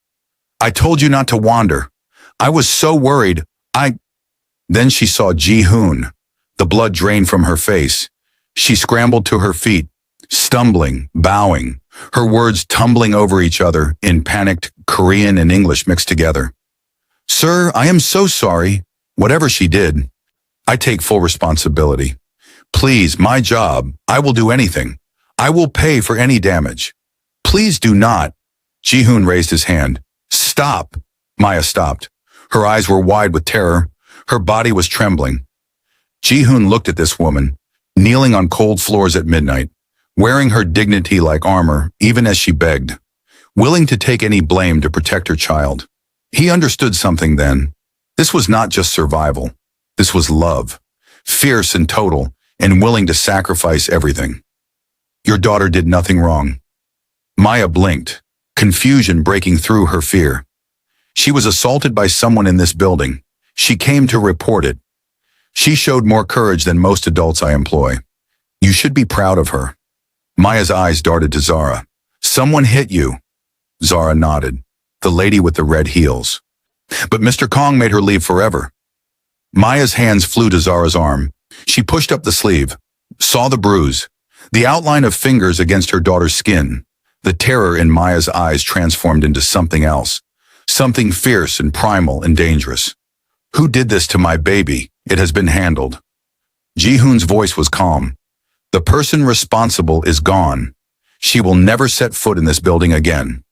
I told you not to wander. I was so worried. Then she saw Ji-hoon. The blood drained from her face. She scrambled to her feet, stumbling, bowing, her words tumbling over each other in panicked Korean and English mixed together. Sir, I am so sorry. Whatever she did, I take full responsibility. Please, my job. I will do anything. I will pay for any damage. Please do not. Ji-hoon raised his hand. Stop. Maya stopped. Her eyes were wide with terror. Her body was trembling. Ji-hoon looked at this woman, kneeling on cold floors at midnight, wearing her dignity like armor, even as she begged, willing to take any blame to protect her child. He understood something then. This was not just survival. This was love, fierce and total, and willing to sacrifice everything. Your daughter did nothing wrong. Maya blinked, confusion breaking through her fear. She was assaulted by someone in this building. She came to report it. She showed more courage than most adults I employ. You should be proud of her. Maya's eyes darted to Zara. Someone hit you. Zara nodded. The lady with the red heels. But Mr. Kang made her leave forever. Maya's hands flew to Zara's arm. She pushed up the sleeve, saw the bruise, the outline of fingers against her daughter's skin. The terror in Maya's eyes transformed into something else, something fierce and primal and dangerous. Who did this to my baby? It has been handled. Ji-hoon's voice was calm. The person responsible is gone. She will never set foot in this building again.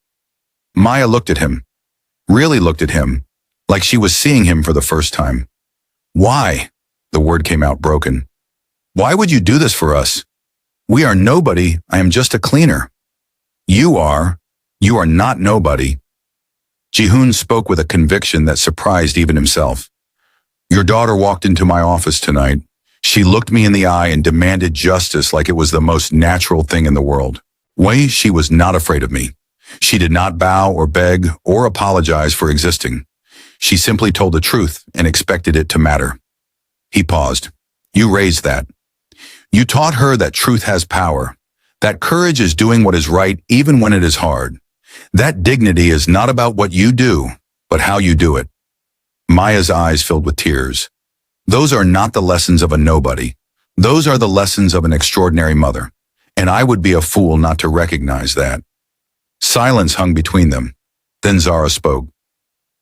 Maya looked at him, really looked at him. like she was seeing him for the first time. Why? The word came out broken. Why would you do this for us? We are nobody. I am just a cleaner. You are not nobody. Ji-hoon spoke with a conviction that surprised even himself. Your daughter walked into my office tonight. She looked me in the eye and demanded justice like it was the most natural thing in the world. She was not afraid of me. She did not bow or beg or apologize for existing. She simply told the truth and expected it to matter. He paused. You raised that. You taught her that truth has power, that courage is doing what is right even when it is hard. That dignity is not about what you do, but how you do it. Maya's eyes filled with tears. Those are not the lessons of a nobody. Those are the lessons of an extraordinary mother, and I would be a fool not to recognize that. Silence hung between them. Then Zara spoke.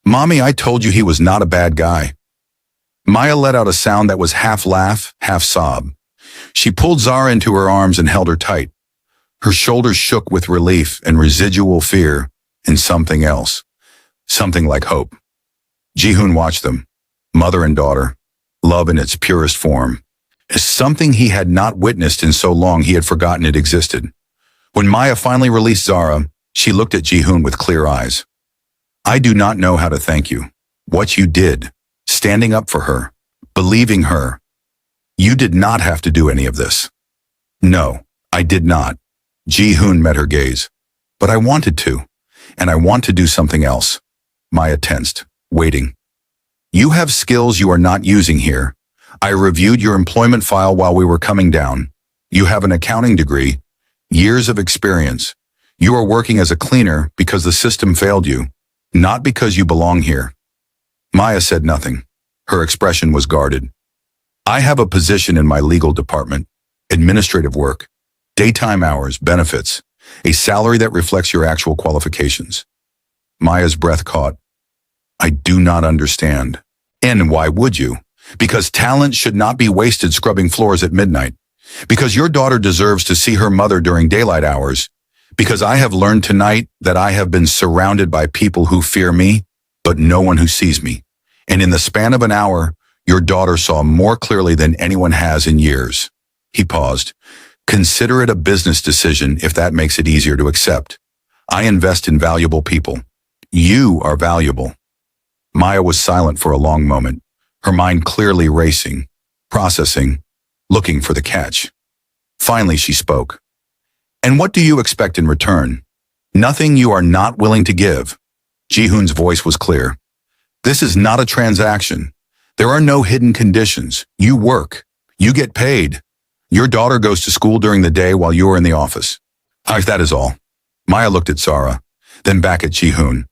Mommy, I told you he was not a bad guy. Maya let out a sound that was half laugh, half sob. She pulled Zara into her arms and held her tight. Her shoulders shook with relief and residual fear and something else. Something like hope. Ji-hoon watched them, mother and daughter, love in its purest form. As something he had not witnessed in so long he had forgotten it existed. When Maya finally released Zara, she looked at Ji-hoon with clear eyes. I do not know how to thank you. What you did, standing up for her, believing her. You did not have to do any of this. No, I did not. Ji-hoon met her gaze. But I wanted to, and I want to do something else. Maya tensed, waiting. You have skills you are not using here. I reviewed your employment file while we were coming down. You have an accounting degree, years of experience. You are working as a cleaner because the system failed you, not because you belong here. Maya said nothing. Her expression was guarded. I have a position in my legal department, administrative work, daytime hours, benefits, a salary that reflects your actual qualifications. Maya's breath caught. I do not understand. And why would you? Because talent should not be wasted scrubbing floors at midnight. Because your daughter deserves to see her mother during daylight hours. Because I have learned tonight that I have been surrounded by people who fear me, but no one who sees me. And in the span of an hour, your daughter saw more clearly than anyone has in years. He paused. Consider it a business decision if that makes it easier to accept. I invest in valuable people. You are valuable. Maya was silent for a long moment, her mind clearly racing, processing, looking for the catch. Finally, she spoke. And what do you expect in return? Nothing you are not willing to give. Ji-hoon's voice was clear. This is not a transaction. There are no hidden conditions. You work. You get paid. Your daughter goes to school during the day while you are in the office. That is all. Maya looked at Zara, then back at Ji-hoon.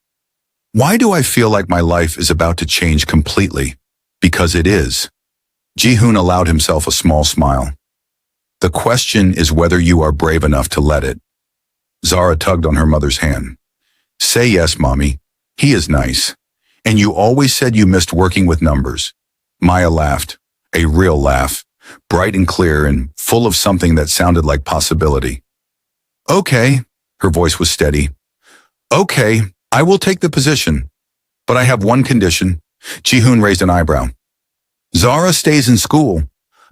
Why do I feel like my life is about to change completely? Because it is. Ji-hoon allowed himself a small smile. The question is whether you are brave enough to let it. Zara tugged on her mother's hand. Say yes, Mommy. He is nice. And you always said you missed working with numbers. Maya laughed, a real laugh, bright and clear and full of something that sounded like possibility. Okay, her voice was steady. Okay, I will take the position. But I have one condition. Ji-hoon raised an eyebrow. Zara stays in school.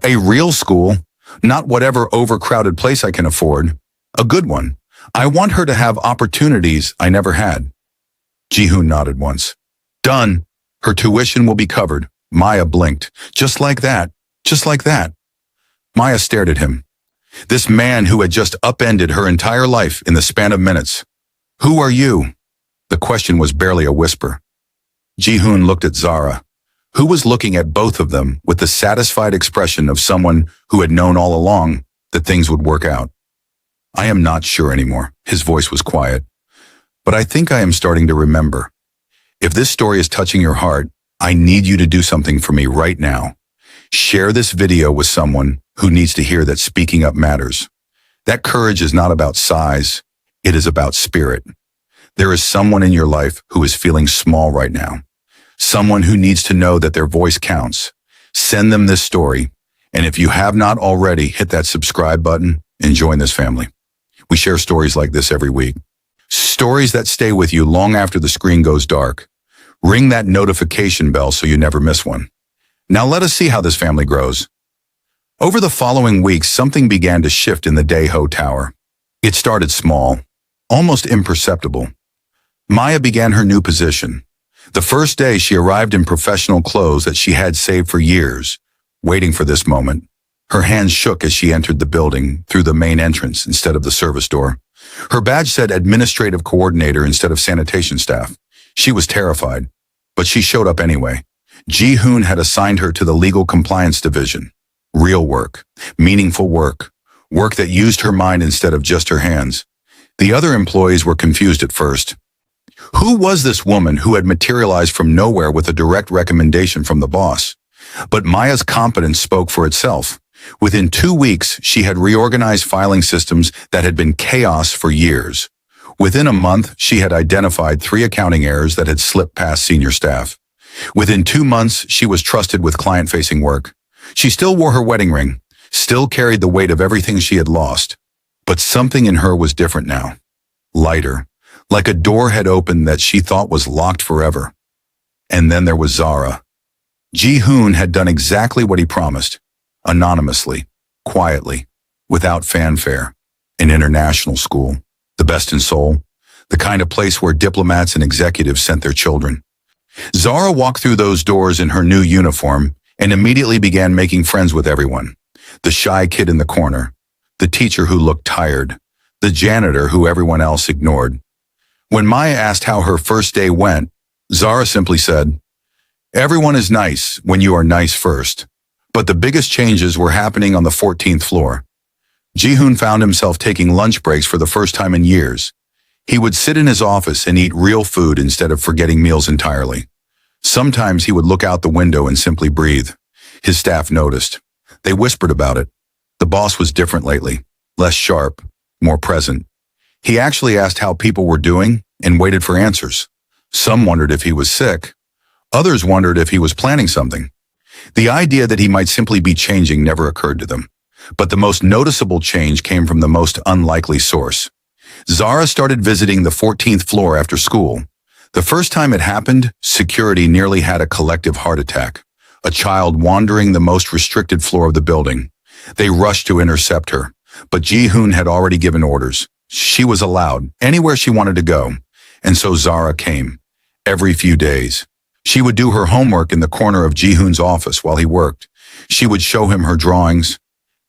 A real school, not whatever overcrowded place I can afford. A good one. I want her to have opportunities I never had. Ji-hoon nodded once. Done. Her tuition will be covered. Maya blinked. Just like that. Just like that. Maya stared at him. This man who had just upended her entire life in the span of minutes. Who are you? The question was barely a whisper. Ji-hoon looked at Zara, who was looking at both of them with the satisfied expression of someone who had known all along that things would work out. I am not sure anymore. His voice was quiet. But I think I am starting to remember. If this story is touching your heart, I need you to do something for me right now. Share this video with someone who needs to hear that speaking up matters. That courage is not about size. It is about spirit. There is someone in your life who is feeling small right now. Someone who needs to know that their voice counts. Send them this story. And if you have not already, hit that subscribe button and join this family. We share stories like this every week. Stories that stay with you long after the screen goes dark. Ring that notification bell so you never miss one. Now let us see how this family grows. Over the following weeks, something began to shift in the Daeho Tower. It started small, almost imperceptible. Maya began her new position. The first day, she arrived in professional clothes that she had saved for years, waiting for this moment. Her hands shook as she entered the building through the main entrance instead of the service door. Her badge said administrative coordinator instead of sanitation staff. She was terrified, but she showed up anyway. Ji-hoon had assigned her to the legal compliance division. Real work, meaningful work, work that used her mind instead of just her hands. The other employees were confused at first. Who was this woman who had materialized from nowhere with a direct recommendation from the boss? But Maya's competence spoke for itself. Within 2 weeks, she had reorganized filing systems that had been chaos for years. Within a month, she had identified 3 accounting errors that had slipped past senior staff. Within 2 months, she was trusted with client-facing work. She still wore her wedding ring, still carried the weight of everything she had lost. But something in her was different now. Lighter, like a door had opened that she thought was locked forever. And then there was Zara. Ji-hoon had done exactly what he promised. Anonymously, quietly, without fanfare. An international school, the best in Seoul, the kind of place where diplomats and executives sent their children. Zara walked through those doors in her new uniform and immediately began making friends with everyone. The shy kid in the corner, the teacher who looked tired, the janitor who everyone else ignored. When Maya asked how her first day went, Zara simply said, "Everyone is nice when you are nice first." But the biggest changes were happening on the 14th floor. Ji-hoon found himself taking lunch breaks for the first time in years. He would sit in his office and eat real food instead of forgetting meals entirely. Sometimes he would look out the window and simply breathe. His staff noticed. They whispered about it. The boss was different lately, less sharp, more present. He actually asked how people were doing and waited for answers. Some wondered if he was sick. Others wondered if he was planning something. The idea that he might simply be changing never occurred to them. But the most noticeable change came from the most unlikely source. Zara started visiting the 14th floor after school. The first time it happened, security nearly had a collective heart attack. A child wandering the most restricted floor of the building. They rushed to intercept her, but Ji-hoon had already given orders. She was allowed anywhere she wanted to go, and so Zara came. Every few days. She would do her homework in the corner of Ji-hoon's office while he worked. She would show him her drawings,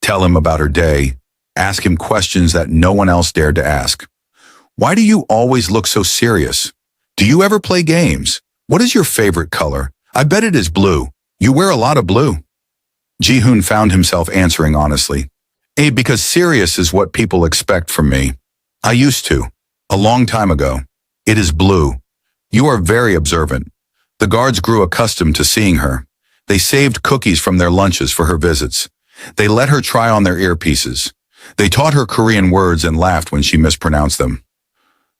tell him about her day, ask him questions that no one else dared to ask. "Why do you always look so serious? Do you ever play games? What is your favorite color? I bet it is blue. You wear a lot of blue." Ji-hoon found himself answering honestly. Because serious is what people expect from me. I used to. A long time ago. It is blue. You are very observant. The guards grew accustomed to seeing her. They saved cookies from their lunches for her visits. They let her try on their earpieces. They taught her Korean words and laughed when she mispronounced them.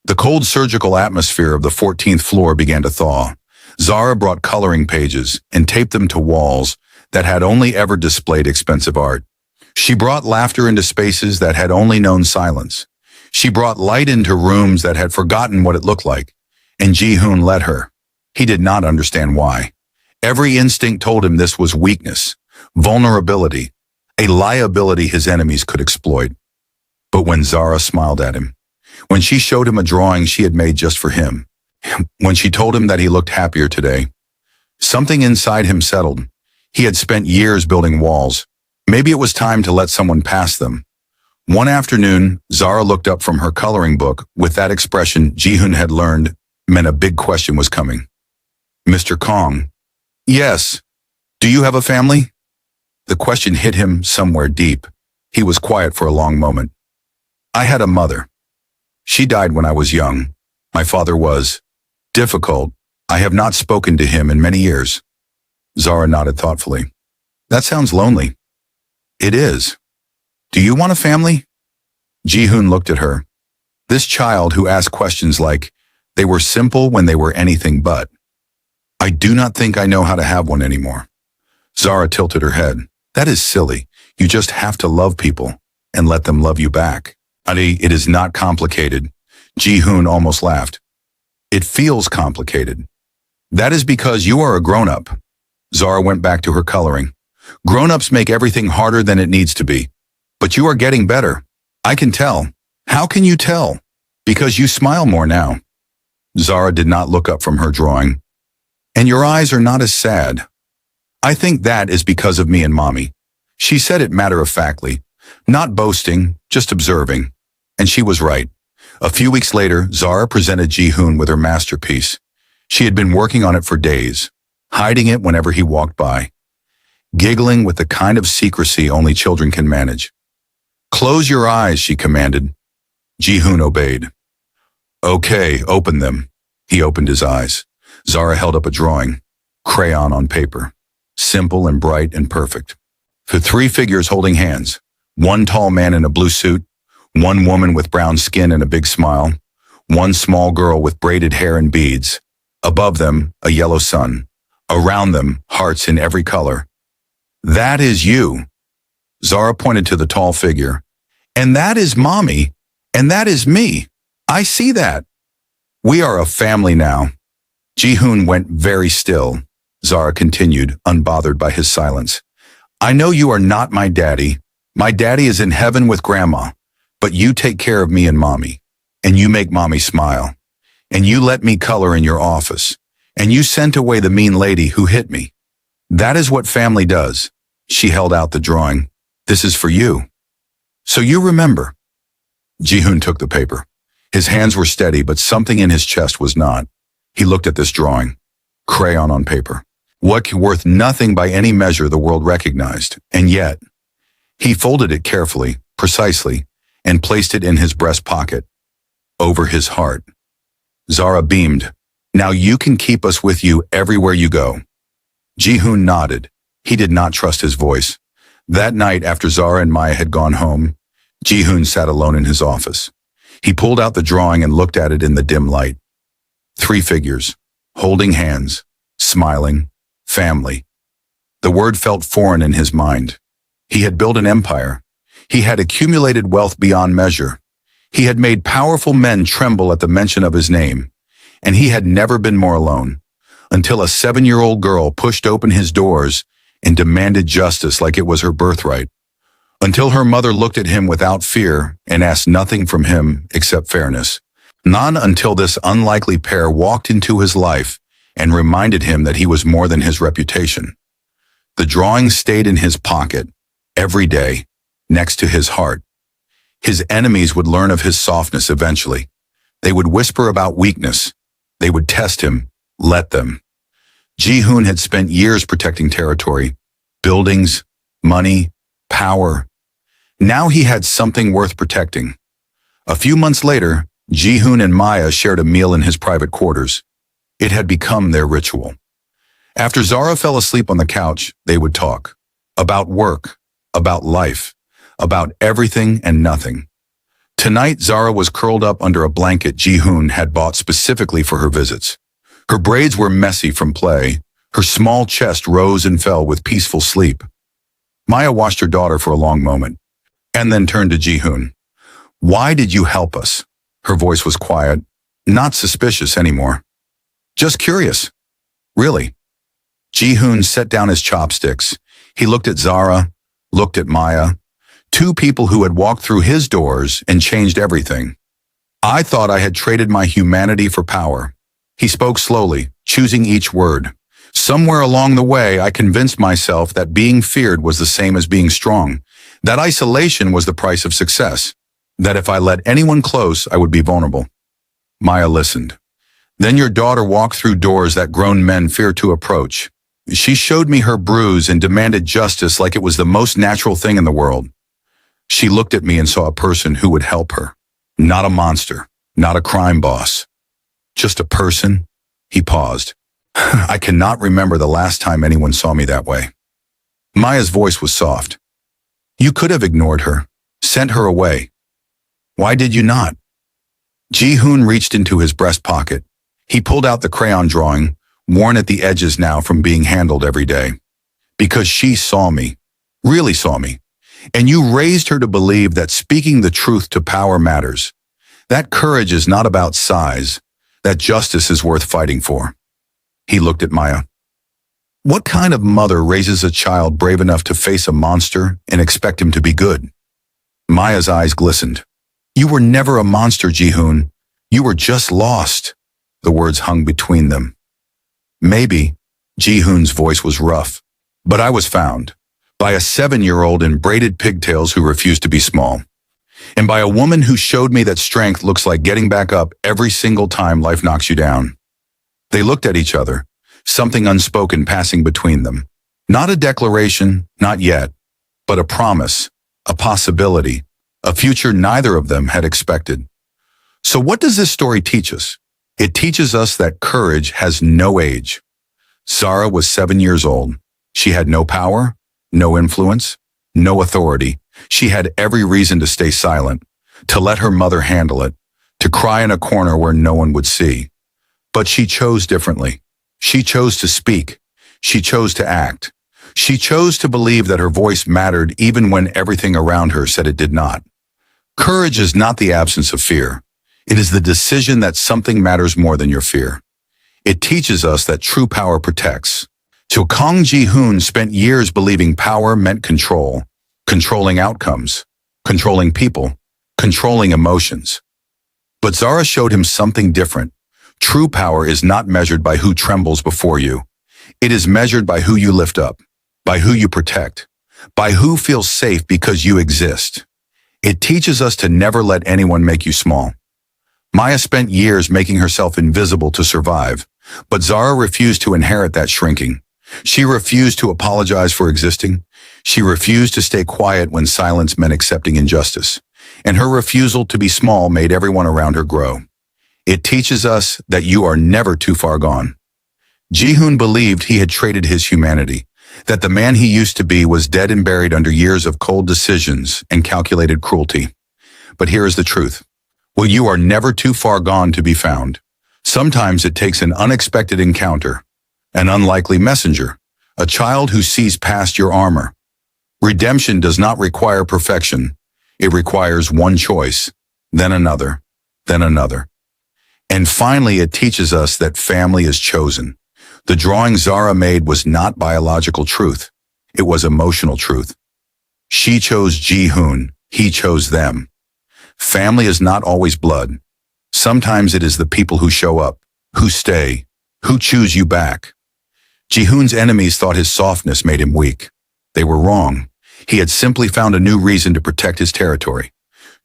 The cold surgical atmosphere of the 14th floor began to thaw. Zara brought coloring pages and taped them to walls that had only ever displayed expensive art. She brought laughter into spaces that had only known silence. She brought light into rooms that had forgotten what it looked like. And Ji-hoon let her. He did not understand why. Every instinct told him this was weakness, vulnerability, a liability his enemies could exploit. But when Zara smiled at him, when she showed him a drawing she had made just for him, when she told him that he looked happier today, something inside him settled. He had spent years building walls. Maybe it was time to let someone pass them. One afternoon, Zara looked up from her coloring book with that expression Ji-hoon had learned meant a big question was coming. "Mr. Kong." "Yes. Do you have a family?" The question hit him somewhere deep. He was quiet for a long moment. "I had a mother. She died when I was young. My father was difficult. I have not spoken to him in many years." Zara nodded thoughtfully. "That sounds lonely." "It is. Do you want a family?" Ji-hoon looked at her. This child who asked questions like, they were simple when they were anything but. "I do not think I know how to have one anymore." Zara tilted her head. "That is silly. You just have to love people and let them love you back." "Ali, it is not complicated." Ji-hoon almost laughed. "It feels complicated." That is because you are a grown-up. Zara went back to her coloring. Grown-ups make everything harder than it needs to be. But you are getting better. I can tell. How can you tell? Because you smile more now. Zara did not look up from her drawing. And your eyes are not as sad. I think that is because of me and Mommy. She said it matter-of-factly, not boasting, just observing. And she was right. A few weeks later, Zara presented Ji-hoon with her masterpiece. She had been working on it for days, hiding it whenever he walked by, giggling with the kind of secrecy only children can manage. Close your eyes, she commanded. Ji-hoon obeyed. Okay, open them. He opened his eyes. Zara held up a drawing, crayon on paper, simple and bright and perfect. For 3 figures holding hands, 1 tall man in a blue suit, 1 woman with brown skin and a big smile, 1 small girl with braided hair and beads. Above them, a yellow sun. Around them, hearts in every color. That is you. Zara pointed to the tall figure. And that is Mommy. And that is me. I see that. We are a family now. Ji-hoon went very still. Zara continued, unbothered by his silence. I know you are not my daddy. My daddy is in heaven with Grandma. But you take care of me and Mommy. And you make Mommy smile. And you let me color in your office. And you sent away the mean lady who hit me. That is what family does. She held out the drawing. This is for you. So you remember. Ji-hoon took the paper. His hands were steady, but something in his chest was not. He looked at this drawing. Crayon on paper. What worth nothing by any measure the world recognized. And yet, he folded it carefully, precisely, and placed it in his breast pocket, over his heart. Zara beamed. Now you can keep us with you everywhere you go. Ji-hoon nodded. He did not trust his voice. That night, after Zara and Maya had gone home, Ji-hoon sat alone in his office. He pulled out the drawing and looked at it in the dim light. 3 figures, holding hands, smiling, family. The word felt foreign in his mind. He had built an empire. He had accumulated wealth beyond measure. He had made powerful men tremble at the mention of his name. And he had never been more alone, until a 7-year-old girl pushed open his doors and demanded justice like it was her birthright. Until her mother looked at him without fear and asked nothing from him except fairness. Not until this unlikely pair walked into his life and reminded him that he was more than his reputation. The drawing stayed in his pocket, every day, next to his heart. His enemies would learn of his softness eventually. They would whisper about weakness. They would test him. Let them. Ji-hoon had spent years protecting territory, buildings, money, power. Now he had something worth protecting. A few months later, Ji-hoon and Maya shared a meal in his private quarters. It had become their ritual. After Zara fell asleep on the couch, they would talk. About work, about life, about everything and nothing. Tonight, Zara was curled up under a blanket Ji-hoon had bought specifically for her visits. Her braids were messy from play. Her small chest rose and fell with peaceful sleep. Maya watched her daughter for a long moment, and then turned to Ji-hoon. Why did you help us? Her voice was quiet, not suspicious anymore. Just curious. Really. Ji-hoon set down his chopsticks. He looked at Zara, looked at Maya, 2 people who had walked through his doors and changed everything. I thought I had traded my humanity for power. He spoke slowly, choosing each word. Somewhere along the way, I convinced myself that being feared was the same as being strong, that isolation was the price of success, that if I let anyone close, I would be vulnerable. Maya listened. Then your daughter walked through doors that grown men fear to approach. She showed me her bruise and demanded justice like it was the most natural thing in the world. She looked at me and saw a person who would help her. Not a monster, not a crime boss. Just a person. He paused. I cannot remember the last time anyone saw me that way. Maya's voice was soft. You could have ignored her, sent her away. Why did you not? Ji-hoon reached into his breast pocket. He pulled out the crayon drawing, worn at the edges now from being handled every day. Because she saw me, really saw me. And you raised her to believe that speaking the truth to power matters. That courage is not about size, that justice is worth fighting for. He looked at Maya. What kind of mother raises a child brave enough to face a monster and expect him to be good? Maya's eyes glistened. You were never a monster, Ji-hoon. You were just lost. The words hung between them. Maybe, Ji-hoon's voice was rough, but I was found by a 7-year-old in braided pigtails who refused to be small, and by a woman who showed me that strength looks like getting back up every single time life knocks you down. They looked at each other, something unspoken passing between them. Not a declaration, not yet, but a promise, a possibility, a future neither of them had expected. So what does this story teach us? It teaches us that courage has no age. Zara was 7 years old. She had no power, no influence, no authority. She had every reason to stay silent, to let her mother handle it, to cry in a corner where no one would see. But she chose differently. She chose to speak. She chose to act. She chose to believe that her voice mattered even when everything around her said it did not. Courage is not the absence of fear. It is the decision that something matters more than your fear. It teaches us that true power protects. So Kang Ji-hoon spent years believing power meant control, controlling outcomes, controlling people, controlling emotions. But Zara showed him something different. True power is not measured by who trembles before you. It is measured by who you lift up, by who you protect, by who feels safe because you exist. It teaches us to never let anyone make you small. Maya spent years making herself invisible to survive, but Zara refused to inherit that shrinking. She refused to apologize for existing. She refused to stay quiet when silence meant accepting injustice. And her refusal to be small made everyone around her grow. It teaches us that you are never too far gone. Ji-hoon believed he had traded his humanity, that the man he used to be was dead and buried under years of cold decisions and calculated cruelty. But here is the truth. Well, you are never too far gone to be found. Sometimes it takes an unexpected encounter, an unlikely messenger, a child who sees past your armor. Redemption does not require perfection. It requires one choice, then another, then another. And finally, it teaches us that family is chosen. The drawing Zara made was not biological truth. It was emotional truth. She chose Ji-hoon. He chose them. Family is not always blood. Sometimes it is the people who show up, who stay, who choose you back. Ji-hoon's enemies thought his softness made him weak. They were wrong. He had simply found a new reason to protect his territory.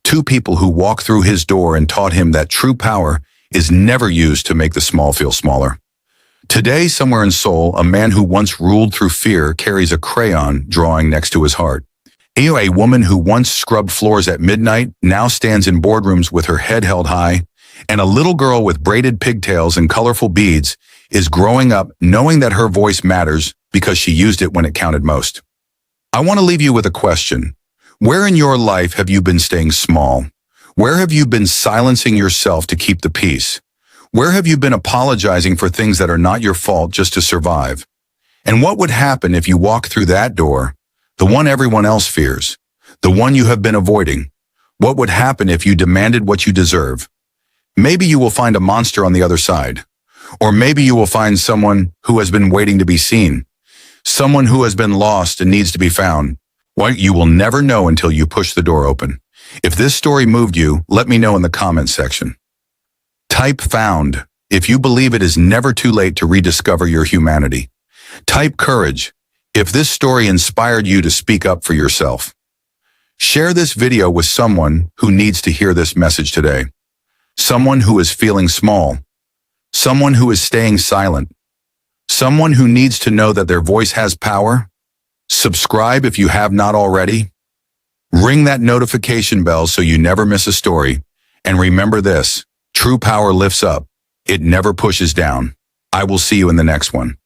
Two people who walked through his door and taught him that true power is never used to make the small feel smaller. Today, somewhere in Seoul, a man who once ruled through fear carries a crayon drawing next to his heart. A woman who once scrubbed floors at midnight now stands in boardrooms with her head held high, and a little girl with braided pigtails and colorful beads is growing up knowing that her voice matters because she used it when it counted most. I want to leave you with a question. Where in your life have you been staying small? Where have you been silencing yourself to keep the peace? Where have you been apologizing for things that are not your fault just to survive? And what would happen if you walk through that door, the one everyone else fears, the one you have been avoiding? What would happen if you demanded what you deserve? Maybe you will find a monster on the other side. Or maybe you will find someone who has been waiting to be seen. Someone who has been lost and needs to be found. Well, you will never know until you push the door open. If this story moved you, let me know in the comments section. Type found if you believe it is never too late to rediscover your humanity. Type courage if this story inspired you to speak up for yourself. Share this video with someone who needs to hear this message today. Someone who is feeling small. Someone who is staying silent. Someone who needs to know that their voice has power. Subscribe if you have not already. Ring that notification bell so you never miss a story. And remember this, true power lifts up. It never pushes down. I will see you in the next one.